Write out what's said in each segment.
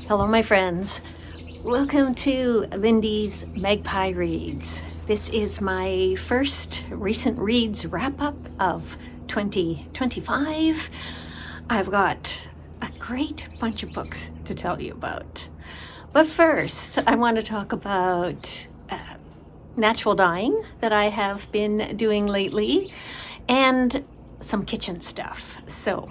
Hello, my friends. Welcome to Lindy's Magpie Reads. This is my first recent reads wrap-up of 2025. I've got a great bunch of books to tell you about. But first, I want to talk about natural dyeing that I have been doing lately and some kitchen stuff. So,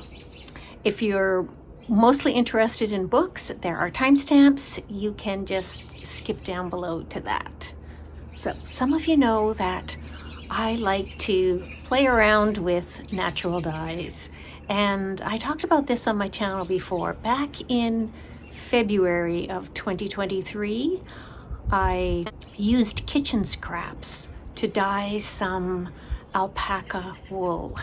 if you're mostly interested in books, there are timestamps. You can just skip down below to that. So some of you know that I like to play around with natural dyes. And I talked about this on my channel before. Back in February of 2023, I used kitchen scraps to dye some alpaca wool.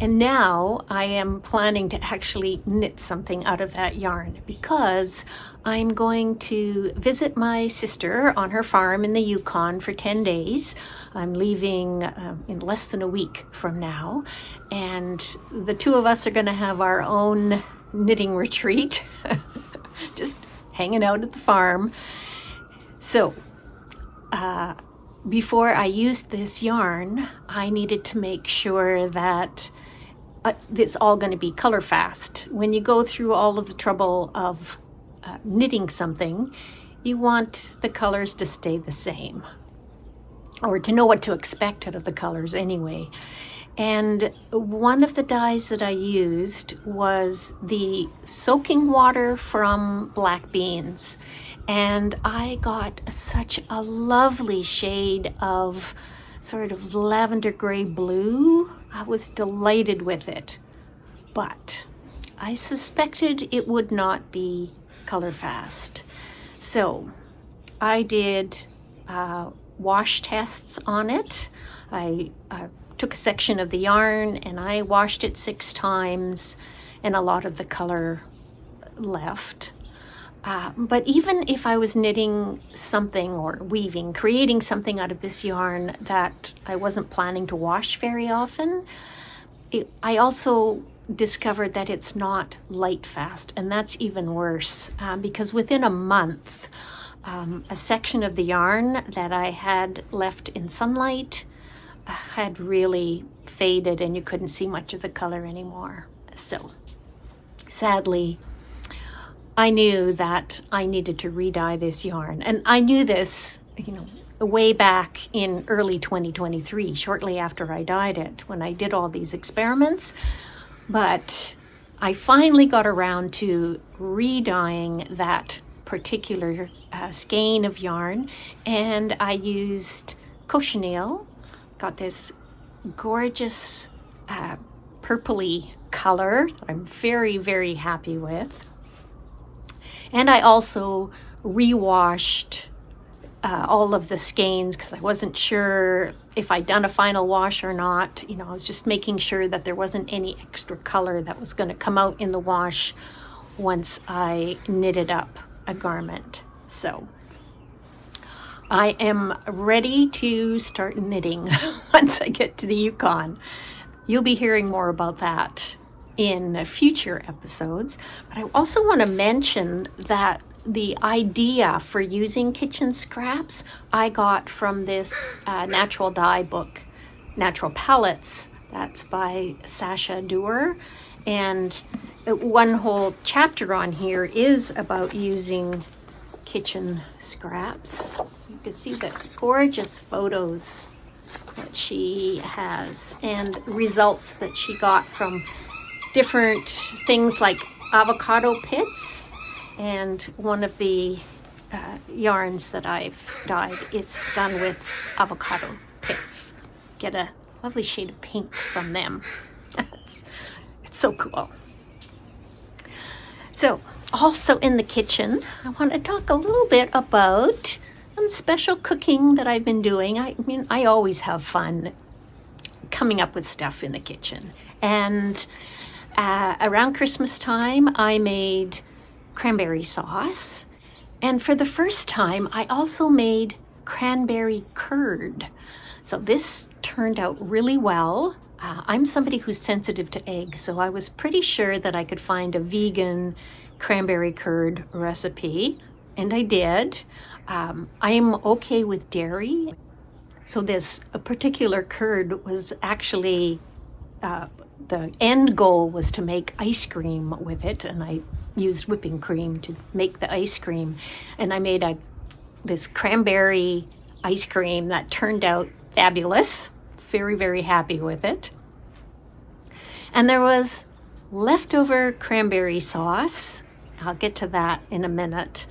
And now I am planning to actually knit something out of that yarn because I'm going to visit my sister on her farm in the Yukon for 10 days. I'm leaving in less than a week from now. And the two of us are going to have our own knitting retreat, just hanging out at the farm. So, before I used this yarn, I needed to make sure that it's all going to be color fast. When you go through all of the trouble of knitting something, you want the colors to stay the same, or to know what to expect out of the colors anyway. And one of the dyes that I used was the soaking water from black beans. And I got such a lovely shade of sort of lavender gray blue. I was delighted with it, but I suspected it would not be color fast. So I did wash tests on it. I took a section of the yarn and I washed it 6 times, and a lot of the color left. But even if I was knitting something or weaving, creating something out of this yarn that I wasn't planning to wash very often, I also discovered that it's not light fast, and that's even worse because within a month, a section of the yarn that I had left in sunlight had really faded and you couldn't see much of the color anymore. So, sadly, I knew that I needed to re-dye this yarn. And I knew this, way back in early 2023, shortly after I dyed it, when I did all these experiments. But I finally got around to re-dyeing that particular skein of yarn. And I used cochineal, got this gorgeous purpley color that I'm very, very happy with. And I also rewashed all of the skeins because I wasn't sure if I'd done a final wash or not. I was just making sure that there wasn't any extra color that was going to come out in the wash once I knitted up a garment. So I am ready to start knitting once I get to the Yukon. You'll be hearing more about that in future episodes. But I also want to mention that the idea for using kitchen scraps I got from this natural dye book, Natural Palettes. That's by Sasha Dewar. And one whole chapter on here is about using kitchen scraps. You can see the gorgeous photos that she has and results that she got from different things like avocado pits, and one of the yarns that I've dyed is done with avocado pits. Get a lovely shade of pink from them. It's so cool. So also in the kitchen, I want to talk a little bit about some special cooking that I've been doing. I always have fun coming up with stuff in the kitchen. And around Christmas time, I made cranberry sauce. And for the first time, I also made cranberry curd. So this turned out really well. I'm somebody who's sensitive to eggs, so I was pretty sure that I could find a vegan cranberry curd recipe, and I did. I'm okay with dairy. So this particular curd was actually, the end goal was to make ice cream with it, and I used whipping cream to make the ice cream. And I made this cranberry ice cream that turned out fabulous. Very, very happy with it. And there was leftover cranberry sauce. I'll get to that in a minute.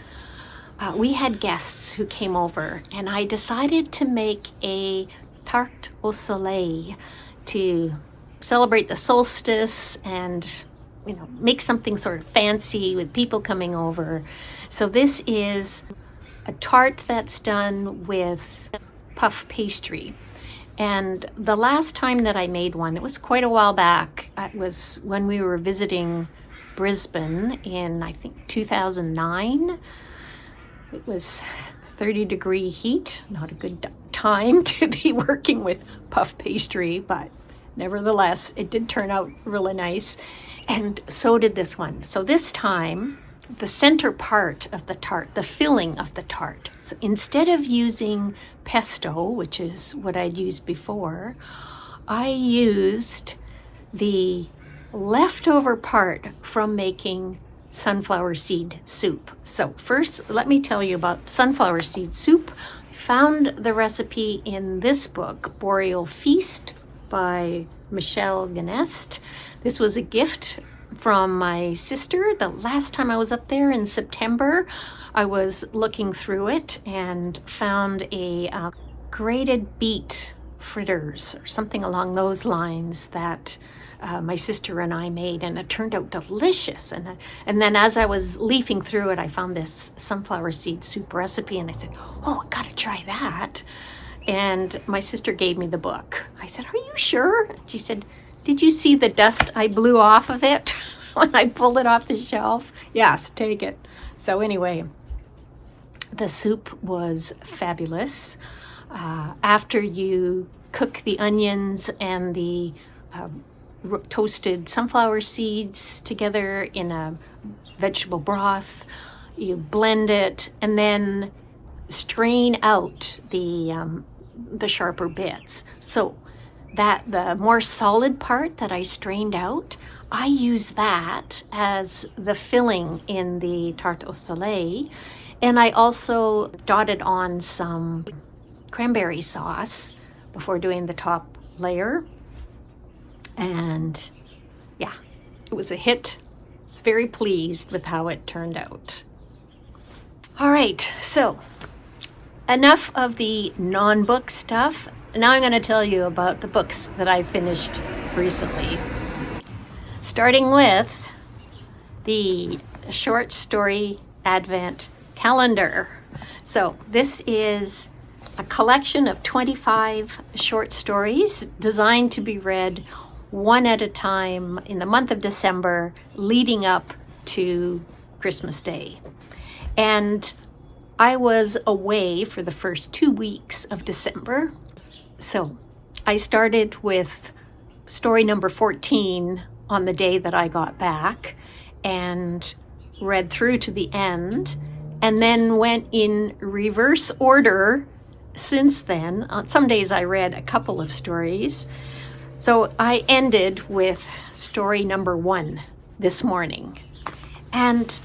We had guests who came over, and I decided to make a tart au soleil to celebrate the solstice and, make something sort of fancy with people coming over. So this is a tart that's done with puff pastry. And the last time that I made one, it was quite a while back. It was when we were visiting Brisbane in, I think, 2009. It was 30-degree heat, not a good time to be working with puff pastry, but nevertheless, it did turn out really nice. And so did this one. So this time, the center part of the tart, the filling of the tart. So instead of using pesto, which is what I'd used before, I used the leftover part from making sunflower seed soup. So first, let me tell you about sunflower seed soup. I found the recipe in this book, Boreal Feast by Michelle Ganest. This was a gift from my sister. The last time I was up there in September, I was looking through it and found a grated beet fritters or something along those lines that my sister and I made, and it turned out delicious. And then as I was leafing through it, I found this sunflower seed soup recipe, and I said, oh, I gotta try that. And my sister gave me the book. I said, are you sure? She said, did you see the dust I blew off of it when I pulled it off the shelf? Yes, take it. So anyway, the soup was fabulous. After you cook the onions and the toasted sunflower seeds together in a vegetable broth, you blend it and then strain out the sharper bits. So that the more solid part that I strained out, I use that as the filling in the tarte au soleil. And I also dotted on some cranberry sauce before doing the top layer. And yeah, it was a hit. I was very pleased with how it turned out. All right, so enough of the non-book stuff. Now I'm going to tell you about the books that I finished recently. Starting with the short story Advent calendar. So this is a collection of 25 short stories designed to be read one at a time in the month of December leading up to Christmas Day. And I was away for the first 2 weeks of December. So I started with story number 14 on the day that I got back and read through to the end, and then went in reverse order since then. On some days I read a couple of stories. So I ended with story number 1 this morning. And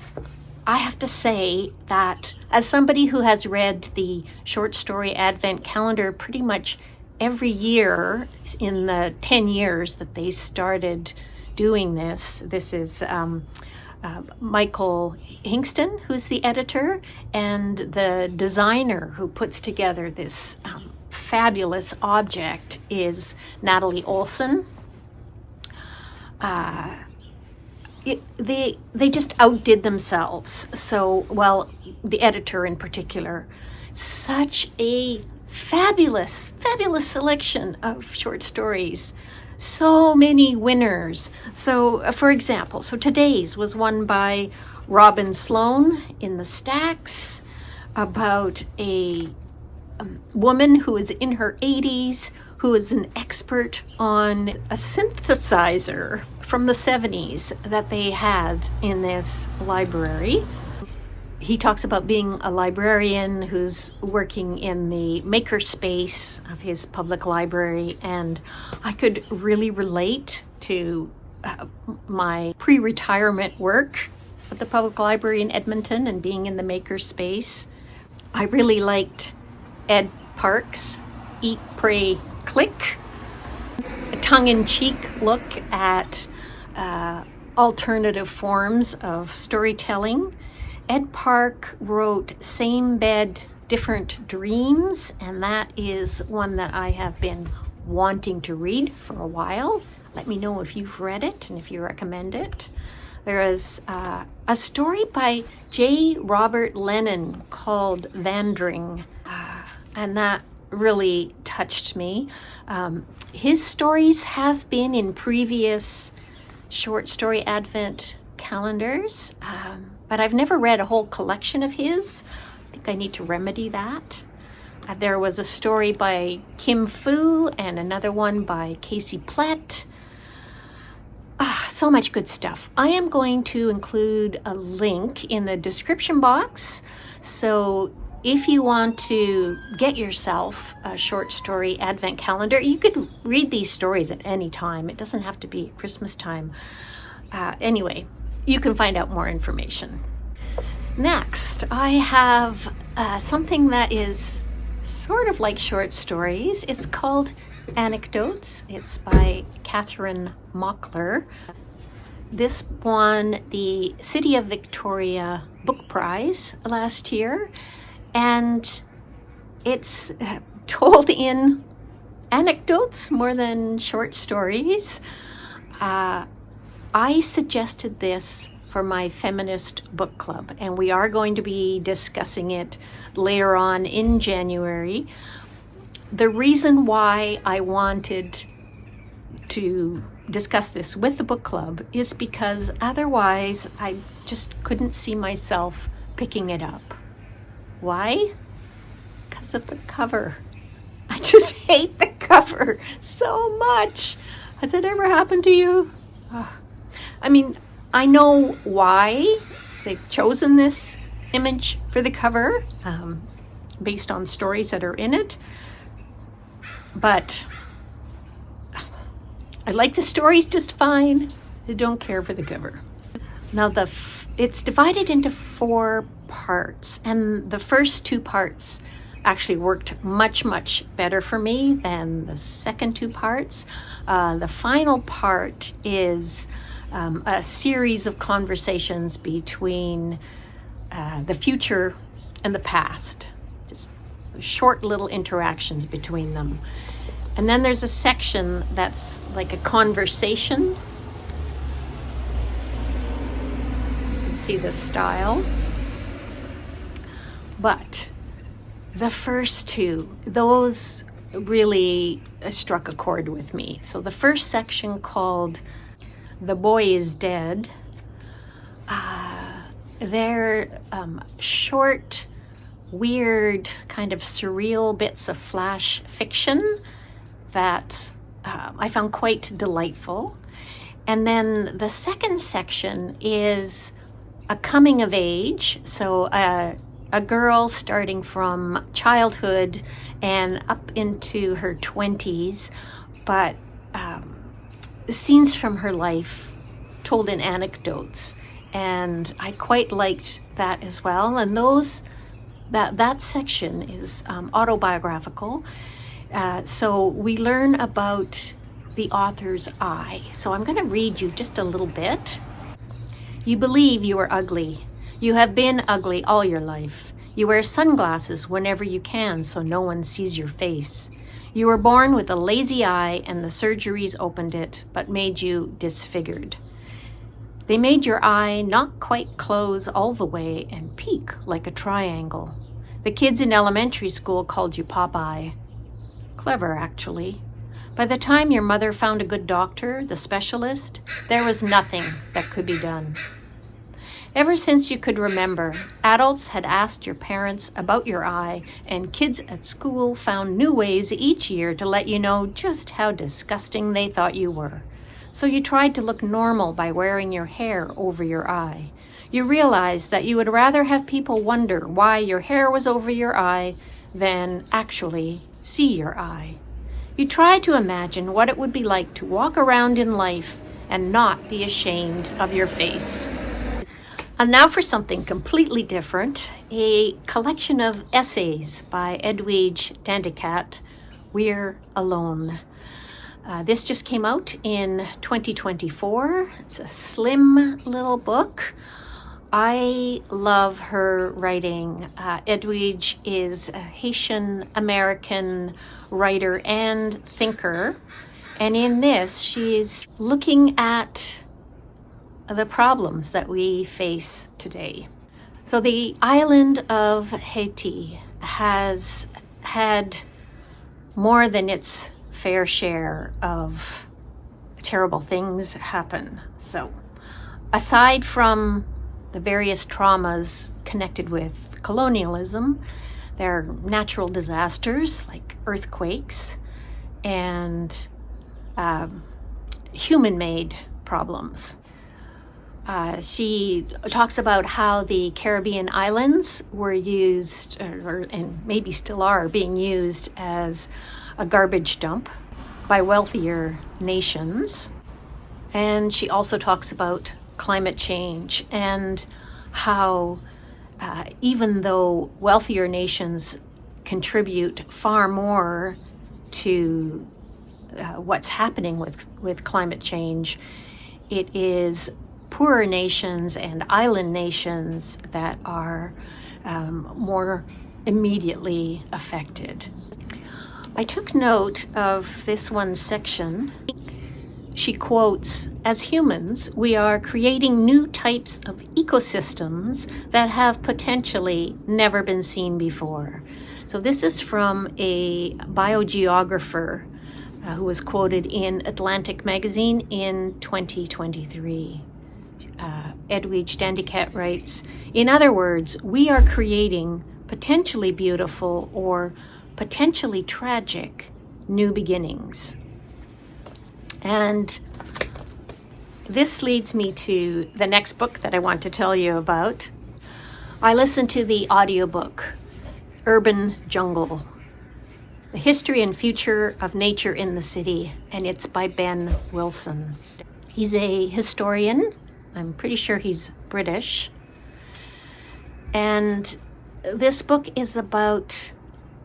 I have to say that as somebody who has read the short story Advent calendar pretty much every year in the 10 years that they started doing this is Michael Hingston, who's the editor, and the designer who puts together this fabulous object is Natalie Olsen. They just outdid themselves. So, well, the editor in particular, such a fabulous selection of short stories. So many winners. So, for example, today's was won by Robin Sloan in the Stacks about a woman who is in her 80s, who is an expert on a synthesizer from the 70s that they had in this library. He talks about being a librarian who's working in the maker space of his public library, and I could really relate to my pre-retirement work at the public library in Edmonton and being in the maker space. I really liked Ed Park's Eat, Pray, Click, a tongue-in-cheek look at alternative forms of storytelling. Ed Park wrote Same Bed, Different Dreams, and that is one that I have been wanting to read for a while. Let me know if you've read it and if you recommend it. There is a story by J. Robert Lennon called Vandering, and that really touched me. His stories have been in previous short story advent calendars, but I've never read a whole collection of his. I think I need to remedy that. There was a story by Kim Fu and another one by Casey Plett. So much good stuff. I am going to include a link in the description box. So if you want to get yourself a short story advent calendar, you could read these stories at any time. It doesn't have to be at Christmas time. Anyway, you can find out more information. Next, I have something that is sort of like short stories. It's called Anecdotes. It's by Kathryn Mockler. This won the City of Victoria Book Prize last year, and it's told in anecdotes more than short stories. I suggested this for my feminist book club, and we are going to be discussing it later on in January. The reason why I wanted to discuss this with the book club is because otherwise I just couldn't see myself picking it up. Why? Because of the cover. I just hate the cover so much. Has it ever happened to you? I mean, I know why they've chosen this image for the cover, based on stories that are in it, but I like the stories just fine. I don't care for the cover. Now, it's divided into 4 parts, and the first 2 parts actually worked much, much better for me than the second 2 parts. The final part is a series of conversations between the future and the past, just short little interactions between them. And then there's a section that's like a conversation. You can see the style. But the first 2, those really struck a chord with me. So the first section, called The Boy is Dead, they're short, weird, kind of surreal bits of flash fiction that I found quite delightful. And then the second section is a coming of age. So a girl starting from childhood and up into her 20s, but scenes from her life told in anecdotes. And I quite liked that as well. And that section is autobiographical. So we learn about the author's eye. So I'm going to read you just a little bit. You believe you are ugly. You have been ugly all your life. You wear sunglasses whenever you can so no one sees your face. You were born with a lazy eye and the surgeries opened it but made you disfigured. They made your eye not quite close all the way and peak like a triangle. The kids in elementary school called you Popeye. Clever, actually. By the time your mother found a good doctor, the specialist, there was nothing that could be done. Ever since you could remember, adults had asked your parents about your eye, and kids at school found new ways each year to let you know just how disgusting they thought you were. So you tried to look normal by wearing your hair over your eye. You realized that you would rather have people wonder why your hair was over your eye than actually see your eye. You tried to imagine what it would be like to walk around in life and not be ashamed of your face. And now for something completely different, a collection of essays by Edwidge Danticat, We're Alone. This just came out in 2024. It's a slim little book. I love her writing. Edwidge is a Haitian-American writer and thinker. And in this, she's looking at the problems that we face today. So the island of Haiti has had more than its fair share of terrible things happen. So aside from the various traumas connected with colonialism, there are natural disasters like earthquakes and human-made problems. She talks about how the Caribbean islands were used, and maybe still are, being used as a garbage dump by wealthier nations. And she also talks about climate change and how even though wealthier nations contribute far more to what's happening with climate change, it is poorer nations and island nations that are more immediately affected. I took note of this one section. She quotes, "As humans, we are creating new types of ecosystems that have potentially never been seen before." So this is from a biogeographer who was quoted in Atlantic magazine in 2023. Edwidge Danticat writes, "In other words, we are creating potentially beautiful or potentially tragic new beginnings." And this leads me to the next book that I want to tell you about. I listened to the audiobook, Urban Jungle, The History and Future of Nature in the City, and it's by Ben Wilson. He's a historian. I'm pretty sure he's British. And this book is about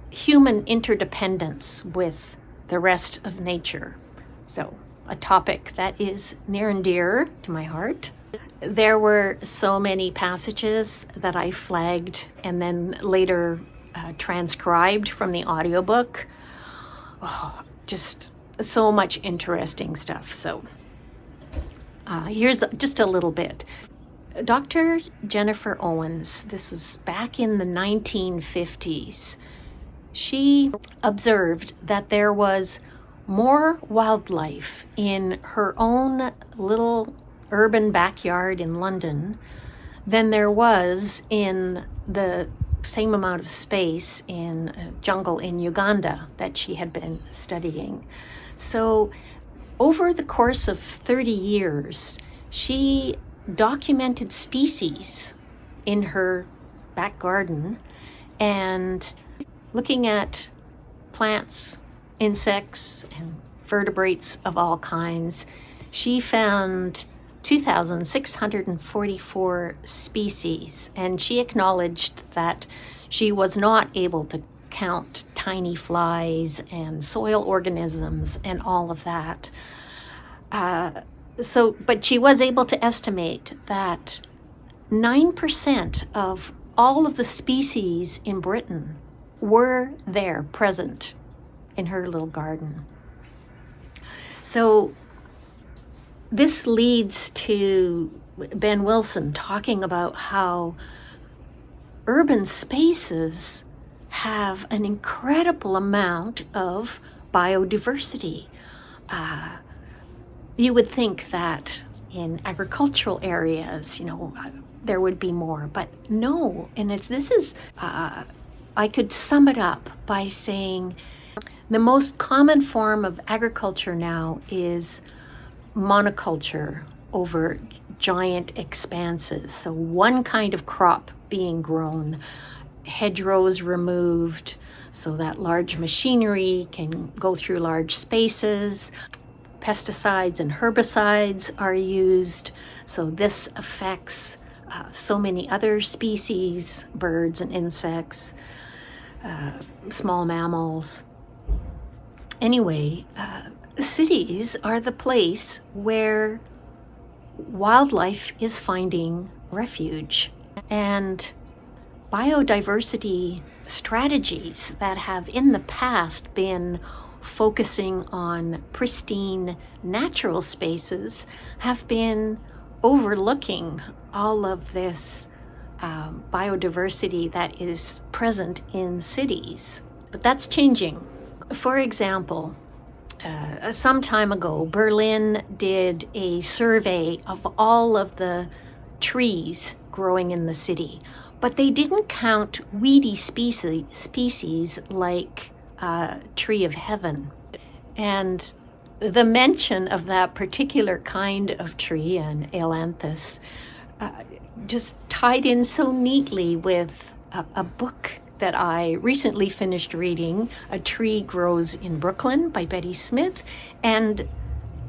human interdependence with the rest of nature. So, a topic that is near and dear to my heart. There were so many passages that I flagged and then later transcribed from the audiobook. Oh, just so much interesting stuff. So, here's just a little bit. Dr. Jennifer Owens, this was back in the 1950s, she observed that there was more wildlife in her own little urban backyard in London than there was in the same amount of space in a jungle in Uganda that she had been studying. So over the course of 30 years, she documented species in her back garden and looking at plants, insects, and vertebrates of all kinds. She found 2,644 species, and she acknowledged that she was not able to count tiny flies and soil organisms and all of that. But she was able to estimate that 9% of all of the species in Britain were there present in her little garden. So this leads to Ben Wilson talking about how urban spaces have an incredible amount of biodiversity. You would think that in agricultural areas, there would be more, but no. And I could sum it up by saying the most common form of agriculture now is monoculture over giant expanses. So one kind of crop being grown, hedgerows removed so that large machinery can go through large spaces. Pesticides and herbicides are used. So this affects so many other species, birds and insects, small mammals. Anyway, cities are the place where wildlife is finding refuge. And biodiversity strategies that have in the past been focusing on pristine natural spaces have been overlooking all of this biodiversity that is present in cities. But that's changing. For example, some time ago, Berlin did a survey of all of the trees growing in the city, but they didn't count weedy species like tree of heaven. And the mention of that particular kind of tree, an ailanthus, just tied in so neatly with a book that I recently finished reading, A Tree Grows in Brooklyn by Betty Smith, and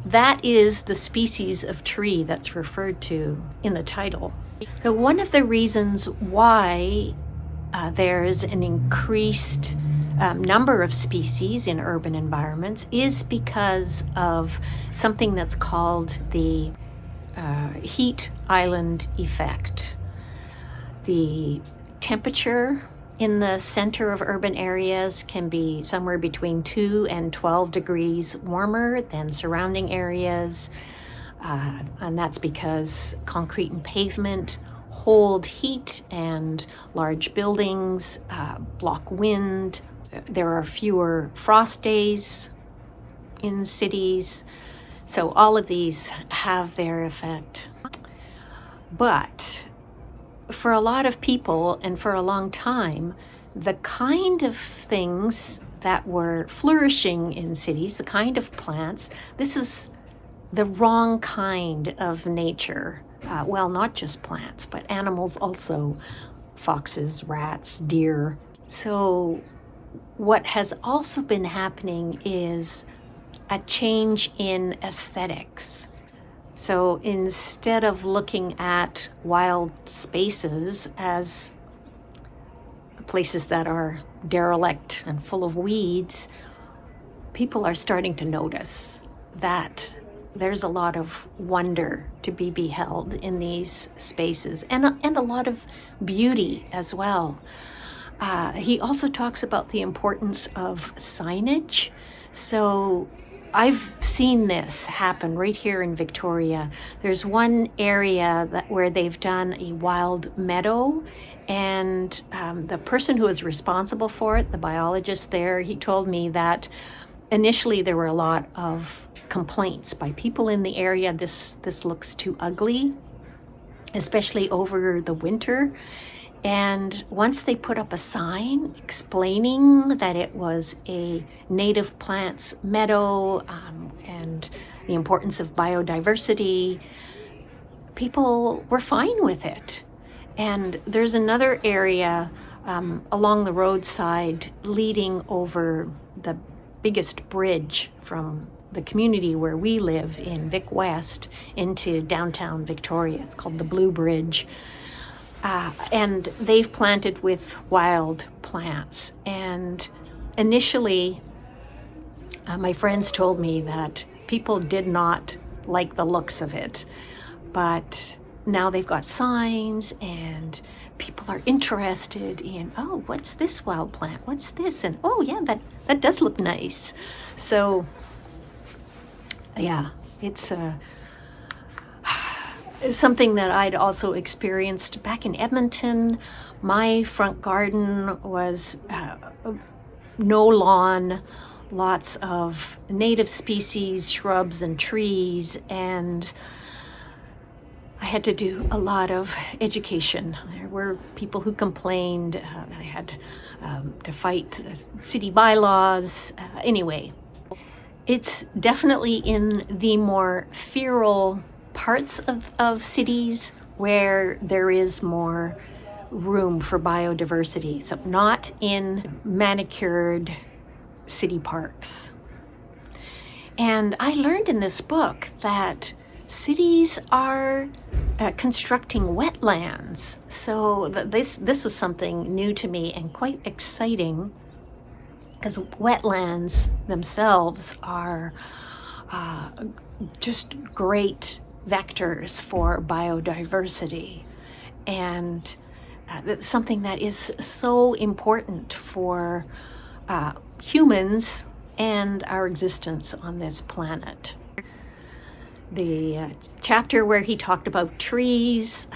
that is the species of tree that's referred to in the title. So one of the reasons why there's an increased number of species in urban environments is because of something that's called the heat island effect. The temperature in the center of urban areas can be somewhere between 2 and 12 degrees warmer than surrounding areas. And that's because concrete and pavement hold heat, and large buildings block wind. There are fewer frost days in cities. So all of these have their effect. But for a lot of people and for a long time, the kind of things that were flourishing in cities, the kind of plants, this is the wrong kind of nature. Well, not just plants, but animals also, foxes, rats, deer. So what has also been happening is a change in aesthetics. So instead of looking at wild spaces as places that are derelict and full of weeds, people are starting to notice that there's a lot of wonder to be beheld in these spaces, and a lot of beauty as well. He also talks about the importance of signage. So I've seen this happen right here in Victoria. There's one area where they've done a wild meadow, and the person who is responsible for it, the biologist there, he told me that initially there were a lot of complaints by people in the area. This looks too ugly, especially over the winter. And once they put up a sign explaining that it was a native plants meadow and the importance of biodiversity, people were fine with it. And there's another area along the roadside leading over the biggest bridge from the community where we live in Vic West into downtown Victoria. It's called the Blue Bridge. And they've planted with wild plants. And initially, my friends told me that people did not like the looks of it. But now they've got signs, and people are interested in, oh, what's this wild plant? What's this? And oh, yeah, that does look nice. So, yeah, it's something that I'd also experienced back in Edmonton. My front garden was no lawn, lots of native species, shrubs and trees, and I had to do a lot of education. There were people who complained. I had to fight city bylaws. Anyway, it's definitely in the more feral parts of cities where there is more room for biodiversity. So not in manicured city parks. And I learned in this book that cities are constructing wetlands. So this was something new to me and quite exciting, because wetlands themselves are just great vectors for biodiversity, and something that is so important for humans and our existence on this planet. The chapter where he talked about trees,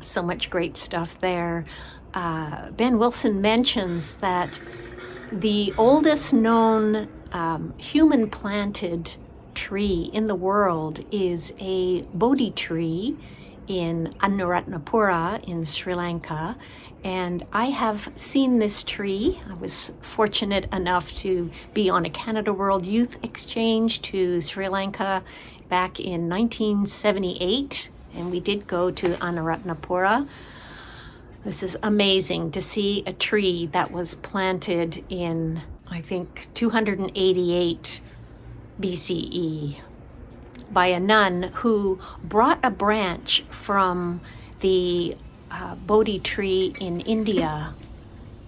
so much great stuff there. Ben Wilson mentions that the oldest known human-planted tree in the world is a Bodhi tree in Anuradhapura in Sri Lanka. And I have seen this tree. I was fortunate enough to be on a Canada World Youth Exchange to Sri Lanka back in 1978, and we did go to Anuradhapura. This is amazing to see a tree that was planted in, I think, 288 BCE by a nun who brought a branch from the Bodhi tree in India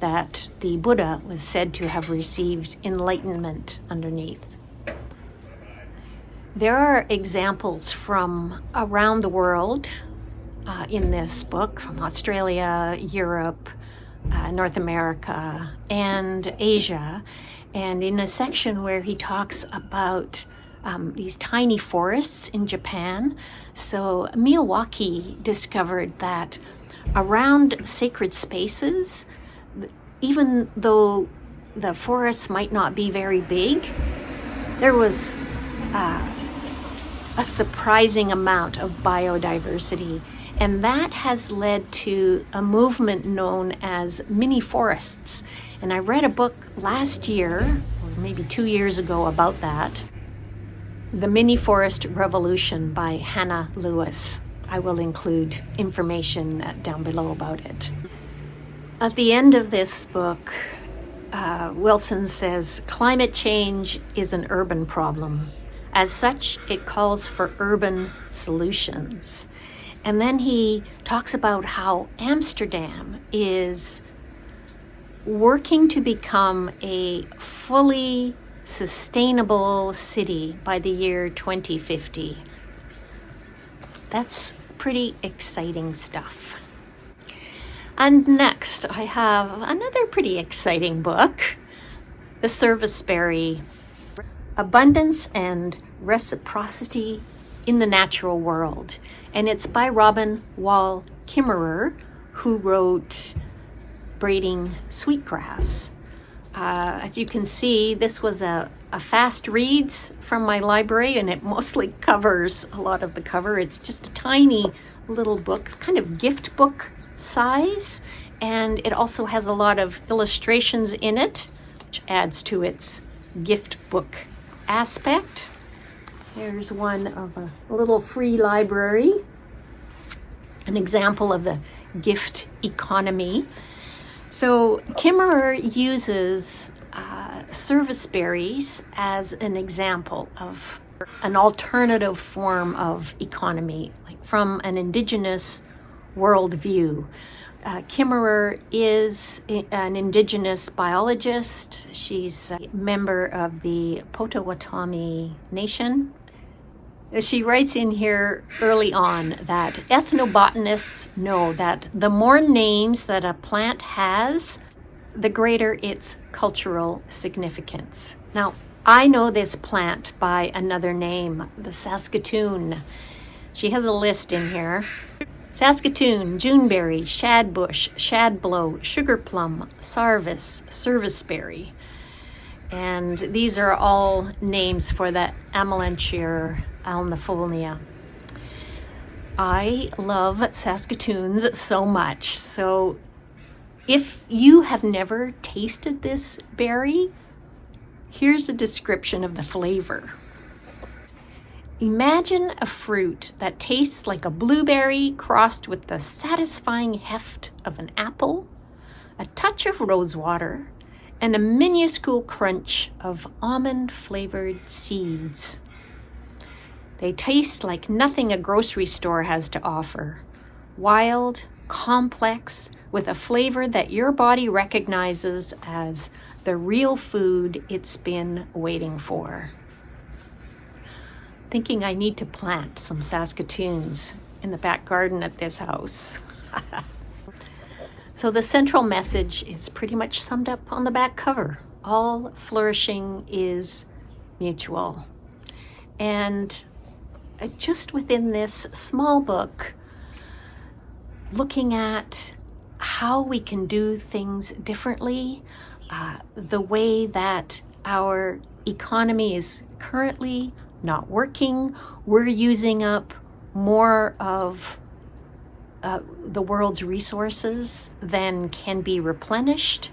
that the Buddha was said to have received enlightenment underneath. There are examples from around the world in this book, from Australia, Europe, North America, and Asia. And in a section where he talks about these tiny forests in Japan. So Miyawaki discovered that around sacred spaces, even though the forests might not be very big, there was a surprising amount of biodiversity. And that has led to a movement known as mini forests. And I read a book last year, or maybe 2 years ago, about that. The Mini Forest Revolution by Hannah Lewis. I will include information down below about it. At the end of this book, Wilson says, climate change is an urban problem. As such, it calls for urban solutions. And then he talks about how Amsterdam is working to become a fully sustainable city by the year 2050. That's pretty exciting stuff. And next, I have another pretty exciting book, The Serviceberry, Abundance and Reciprocity in the Natural World. And it's by Robin Wall Kimmerer, who wrote Braiding Sweetgrass. As you can see, this was a fast reads from my library, and it mostly covers a lot of the cover. It's just a tiny little book, kind of gift book size, and it also has a lot of illustrations in it, which adds to its gift book aspect. There's one of a little free library, an example of the gift economy. So Kimmerer uses serviceberries as an example of an alternative form of economy, like from an indigenous worldview. Kimmerer is an indigenous biologist. She's a member of the Potawatomi Nation. She writes in here early on that ethnobotanists know that the more names that a plant has, the greater its cultural significance. Now, I know this plant by another name, the Saskatoon. She has a list in here. Saskatoon, Juneberry, Shadbush, Shadblow, Sugarplum, Sarvis, Serviceberry. And these are all names for the Amelanchier alnifolia. I love Saskatoons so much. So if you have never tasted this berry, here's a description of the flavor. Imagine a fruit that tastes like a blueberry crossed with the satisfying heft of an apple, a touch of rosewater, and a minuscule crunch of almond-flavored seeds. They taste like nothing a grocery store has to offer. Wild, complex, with a flavor that your body recognizes as the real food it's been waiting for. Thinking I need to plant some Saskatoons in the back garden at this house. So the central message is pretty much summed up on the back cover. All flourishing is mutual. And just within this small book, looking at how we can do things differently, the way that our economy is currently not working. We're using up more of the world's resources than can be replenished.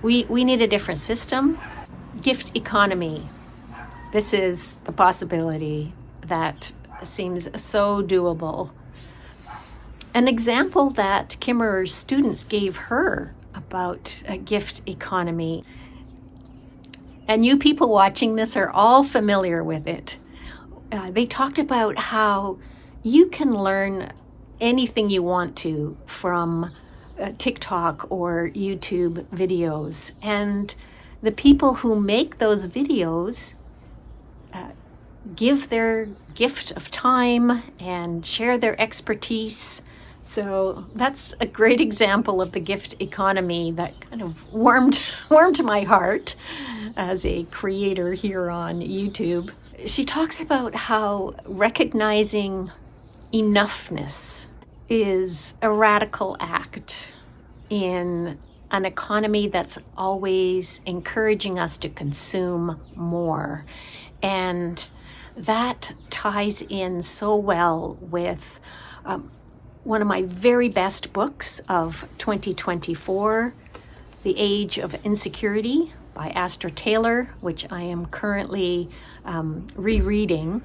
We need a different system. Gift economy. This is the possibility that seems so doable. An example that Kimmerer's students gave her about a gift economy, and you people watching this are all familiar with it. They talked about how you can learn anything you want to from TikTok or YouTube videos. And the people who make those videos give their gift of time and share their expertise. So that's a great example of the gift economy that kind of warmed my heart as a creator here on YouTube. She talks about how recognizing enoughness is a radical act in an economy that's always encouraging us to consume more. And that ties in so well with one of my very best books of 2024, The Age of Insecurity by Astra Taylor, which I am currently rereading.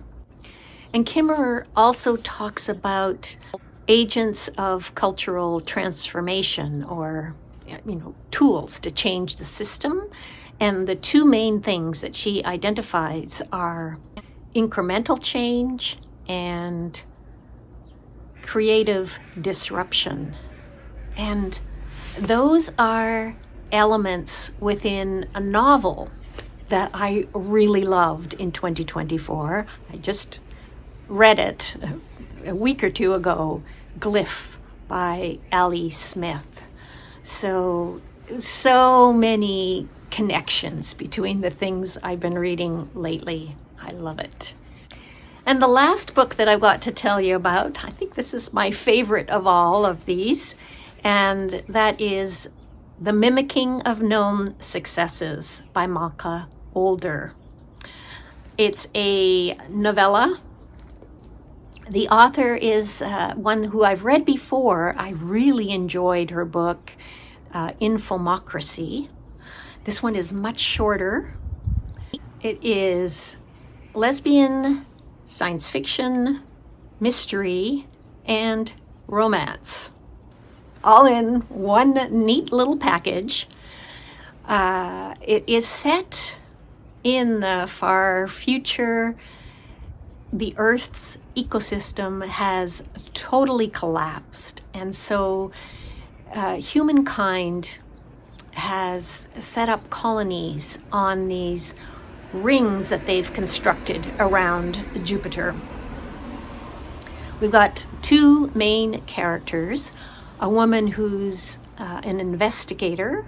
And Kimmerer also talks about agents of cultural transformation, or tools to change the system. And the two main things that she identifies are incremental change and creative disruption. And those are elements within a novel that I really loved in 2024. I just read it a week or two ago, Glyph by Ali Smith. So many connections between the things I've been reading lately. I love it. And the last book that I've got to tell you about, I think this is my favorite of all of these, and that is The Mimicking of Known Successes by Malka. It's a novella. The author is one who I've read before. I really enjoyed her book, Infomocracy. This one is much shorter. It is lesbian, science fiction, mystery, and romance, all in one neat little package. It is set in the far future. The Earth's ecosystem has totally collapsed, and so humankind has set up colonies on these rings that they've constructed around Jupiter. We've got two main characters, a woman who's an investigator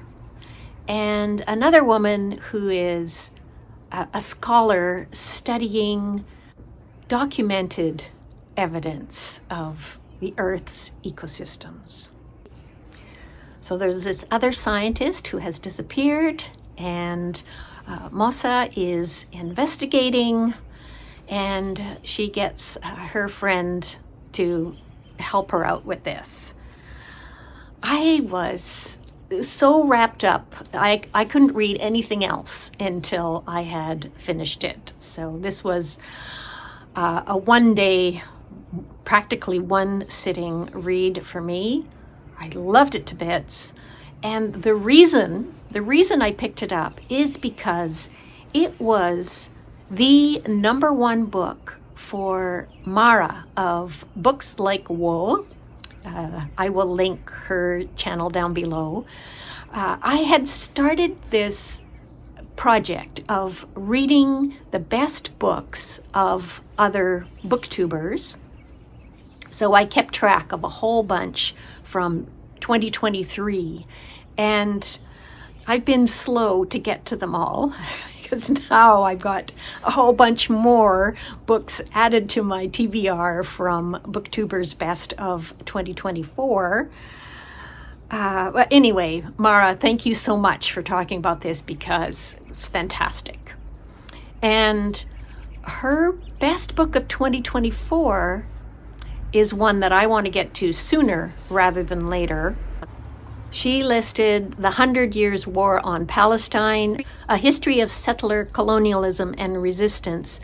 and another woman who is a scholar studying documented evidence of the Earth's ecosystems. So there's this other scientist who has disappeared, and Mossa is investigating, and she gets her friend to help her out with this. I was so wrapped up, I couldn't read anything else until I had finished it. So this was a one-day, practically one sitting read for me. I loved it to bits. And the reason I picked it up is because it was the #1 book for Mara of Books Like Woe. I will link her channel down below. I had started this project of reading the best books of other booktubers. So I kept track of a whole bunch from 2023, and I've been slow to get to them all because now I've got a whole bunch more books added to my TBR from Booktubers Best of 2024. But anyway, Mara, thank you so much for talking about this because it's fantastic. And her best book of 2024 is one that I want to get to sooner rather than later. She listed The 100 Years' War on Palestine, A History of Settler Colonialism and Resistance,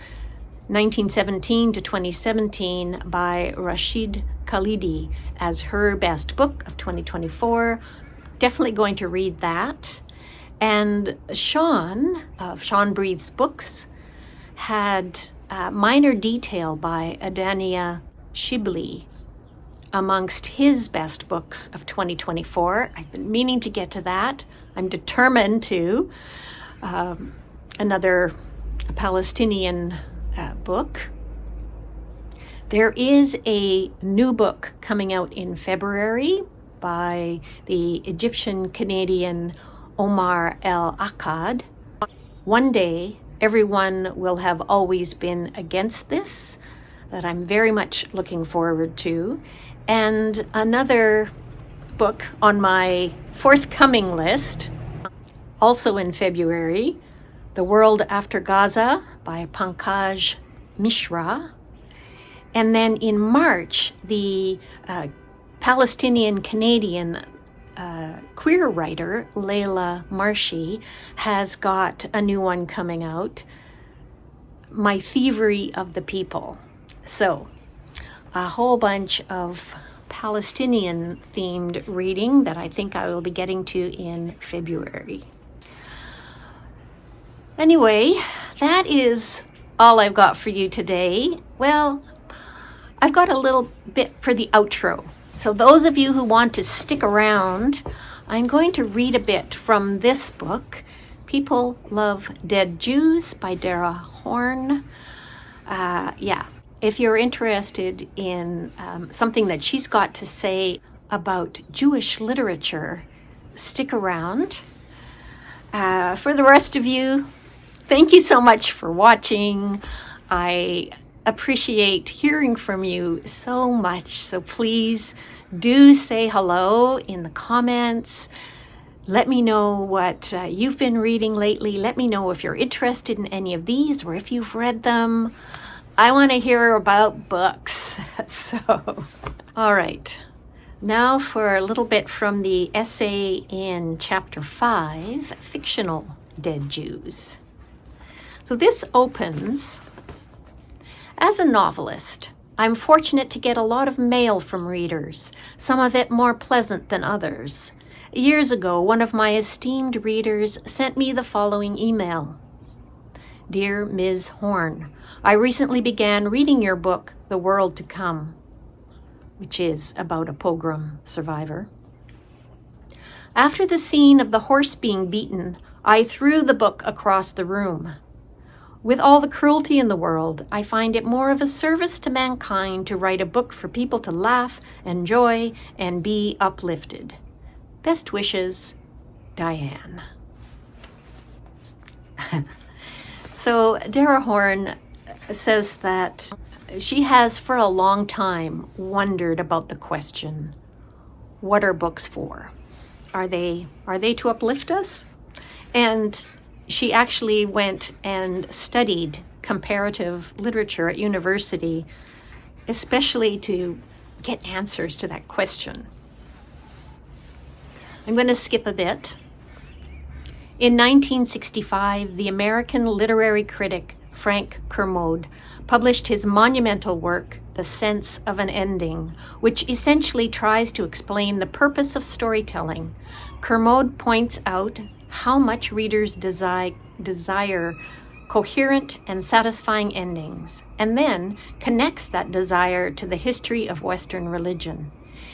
1917 to 2017 by Rashid Khalidi as her best book of 2024. Definitely going to read that. And Sean of Sean Breathes Books had Minor Detail by Adania Shibli amongst his best books of 2024. I've been meaning to get to that. I'm determined to. Another Palestinian book. There is a new book coming out in February by the Egyptian-Canadian Omar El-Akkad. One Day, Everyone Will Have Always Been Against This, that I'm very much looking forward to. And another book on my forthcoming list, also in February, The World After Gaza by Pankaj Mishra. And then in March, the Palestinian-Canadian queer writer, Layla Marshy, has got a new one coming out, My Thievery of the People. So, a whole bunch of Palestinian-themed reading that I think I will be getting to in February. Anyway, that is all I've got for you today. Well, I've got a little bit for the outro. So those of you who want to stick around, I'm going to read a bit from this book, People Love Dead Jews by Dara Horn. If you're interested in something that she's got to say about Jewish literature, stick around. For the rest of you, thank you so much for watching. I appreciate hearing from you so much. So please do say hello in the comments. Let me know what you've been reading lately. Let me know if you're interested in any of these or if you've read them. I want to hear about books. So, all right. Now for a little bit from the essay in Chapter 5, Fictional Dead Jews. So this opens, as a novelist, I'm fortunate to get a lot of mail from readers, some of it more pleasant than others. Years ago, one of my esteemed readers sent me the following email. Dear Ms. Horn, I recently began reading your book, The World to Come, which is about a pogrom survivor. After the scene of the horse being beaten, I threw the book across the room. With all the cruelty in the world, I find it more of a service to mankind to write a book for people to laugh, enjoy, and be uplifted. Best wishes, Diane. So Dara Horn says that she has for a long time wondered about the question, what are books for? Are they to uplift us? And she actually went and studied comparative literature at university especially to get answers to that question. I'm going to skip a bit. In 1965, the American literary critic Frank Kermode published his monumental work, The Sense of an Ending, which essentially tries to explain the purpose of storytelling. Kermode points out how much readers desire coherent and satisfying endings, and then connects that desire to the history of Western religion.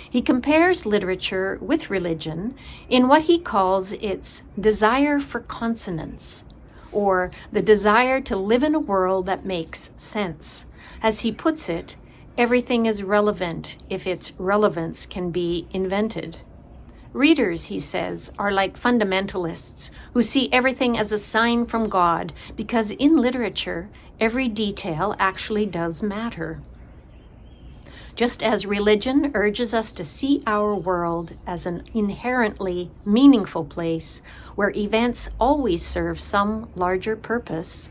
He compares literature with religion in what he calls its desire for consonance, or the desire to live in a world that makes sense. As he puts it, everything is relevant if its relevance can be invented. Readers, he says, are like fundamentalists who see everything as a sign from God, because in literature, every detail actually does matter. Just as religion urges us to see our world as an inherently meaningful place where events always serve some larger purpose,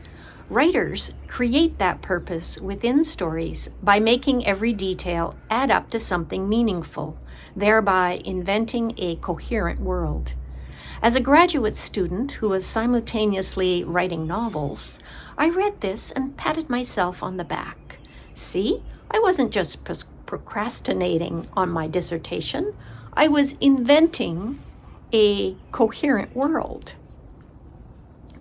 writers create that purpose within stories by making every detail add up to something meaningful, thereby inventing a coherent world. As a graduate student who was simultaneously writing novels, I read this and patted myself on the back. See, I wasn't just procrastinating on my dissertation, I was inventing a coherent world.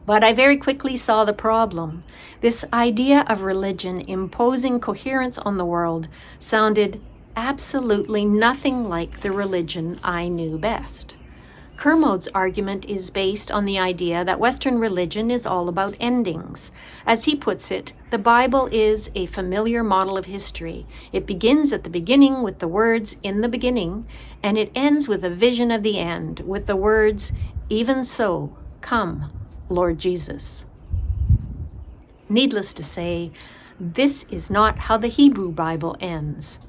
But I very quickly saw the problem. This idea of religion imposing coherence on the world sounded absolutely nothing like the religion I knew best. Kermode's argument is based on the idea that Western religion is all about endings. As he puts it, the Bible is a familiar model of history. It begins at the beginning with the words, "In the beginning," and it ends with a vision of the end, with the words, "Even so, come, Lord Jesus." Needless to say, this is not how the Hebrew Bible ends.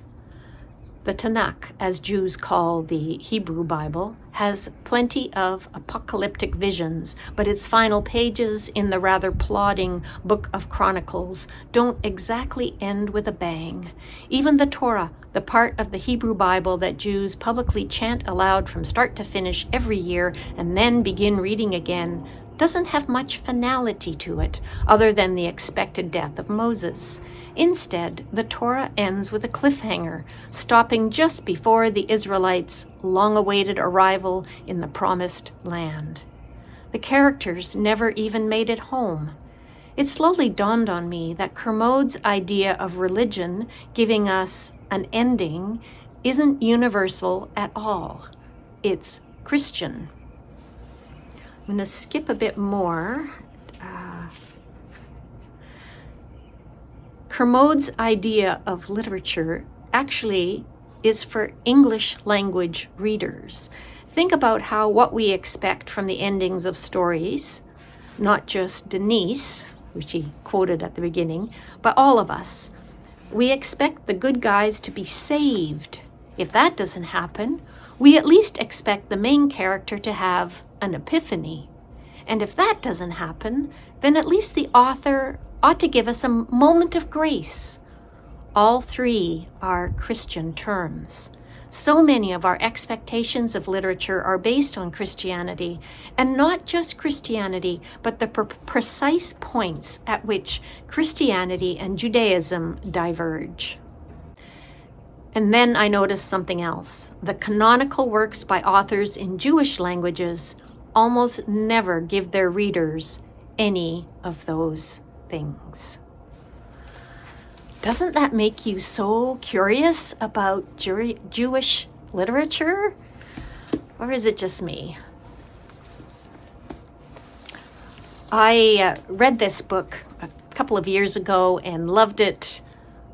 The Tanakh, as Jews call the Hebrew Bible, has plenty of apocalyptic visions, but its final pages in the rather plodding Book of Chronicles don't exactly end with a bang. Even the Torah, the part of the Hebrew Bible that Jews publicly chant aloud from start to finish every year and then begin reading again, doesn't have much finality to it, other than the expected death of Moses. Instead, the Torah ends with a cliffhanger, stopping just before the Israelites' long-awaited arrival in the Promised Land. The characters never even made it home. It slowly dawned on me that Kermode's idea of religion giving us an ending isn't universal at all. It's Christian. I'm going to skip a bit more. Kermode's idea of literature actually is for English language readers. Think about how what we expect from the endings of stories, not just Denise, which he quoted at the beginning, but all of us. We expect the good guys to be saved. If that doesn't happen, we at least expect the main character to have an epiphany. And if that doesn't happen, then at least the author ought to give us a moment of grace. All three are Christian terms. So many of our expectations of literature are based on Christianity, and not just Christianity, but the precise points at which Christianity and Judaism diverge. And then I noticed something else. The canonical works by authors in Jewish languages almost never give their readers any of those things. Doesn't that make you so curious about Jewish literature? Or is it just me? I read this book a couple of years ago and loved it.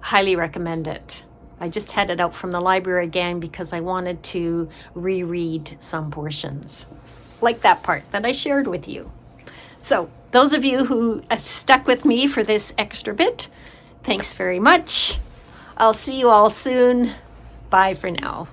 Highly recommend it. I just had it out from the library again because I wanted to reread some portions, like that part that I shared with you. So, those of you who stuck with me for this extra bit, thanks very much. I'll see you all soon. Bye for now.